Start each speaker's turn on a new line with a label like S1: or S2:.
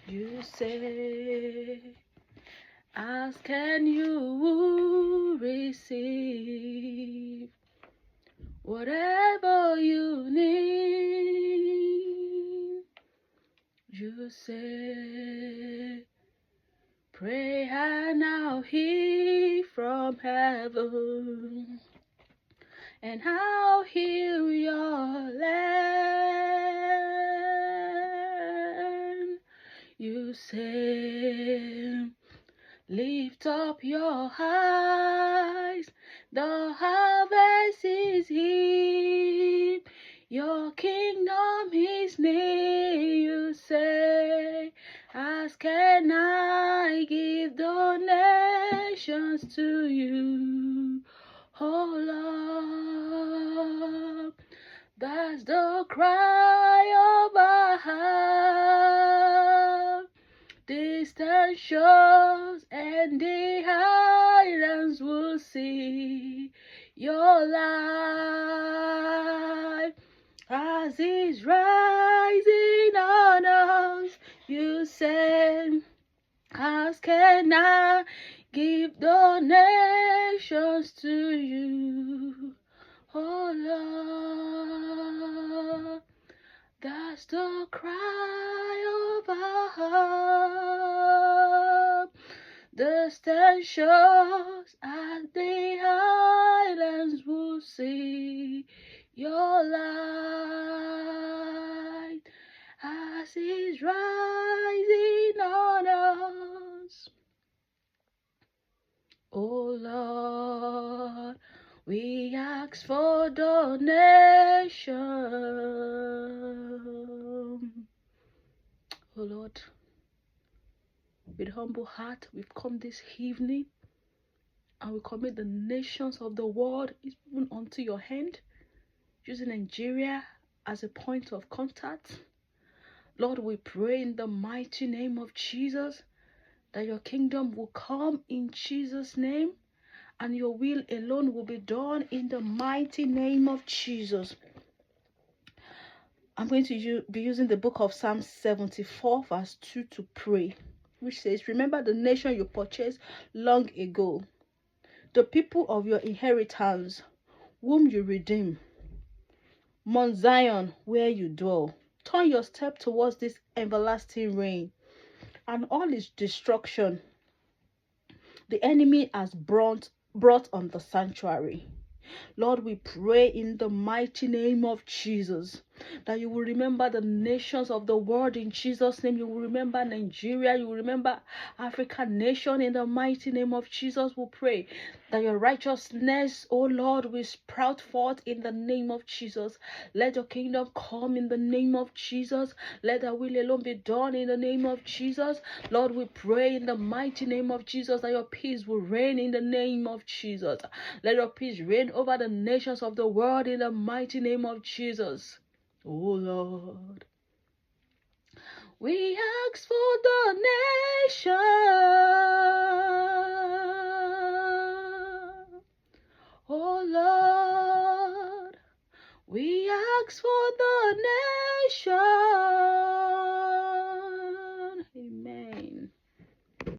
S1: You say, ask and you will receive whatever you need. You say, pray and I'll hear from heaven, and I'll heal your land. You say, lift up your eyes, the harvest is here, your kingdom is near. You say, ask and I give donations to you, oh Lord. That's the cry of our heart. Distant shores and the islands will see your light as it's rising on us. You said, ask and I give donations to you, oh Lord. That's the cry of our heart. The distant shores and the islands will see your light as it's rising on us. Oh Lord, we ask for donation. Oh Lord, with humble heart, we've come this evening and we commit the nations of the world even unto your hand, using Nigeria as a point of contact. Lord, we pray in the mighty name of Jesus that your kingdom will come in Jesus' name, and your will alone will be done in the mighty name of Jesus. I'm going to be using the book of Psalm 74 verse 2 to pray, which says, remember the nation you purchased long ago, the people of your inheritance, whom you redeem, Mount Zion, where you dwell. Turn your step towards this everlasting rain, and all its destruction the enemy has brought on the sanctuary. Lord, we pray in the mighty name of Jesus that you will remember the nations of the world in Jesus' name. You will remember Nigeria. You will remember African nation in the mighty name of Jesus. We pray that your righteousness, oh Lord, will sprout forth in the name of Jesus. Let your kingdom come in the name of Jesus. Let thy will alone be done in the name of Jesus. Lord, we pray in the mighty name of Jesus that your peace will reign in the name of Jesus. Let your peace reign over the nations of the world in the mighty name of Jesus. Oh Lord, we ask for donation. Oh Lord, we ask for donation.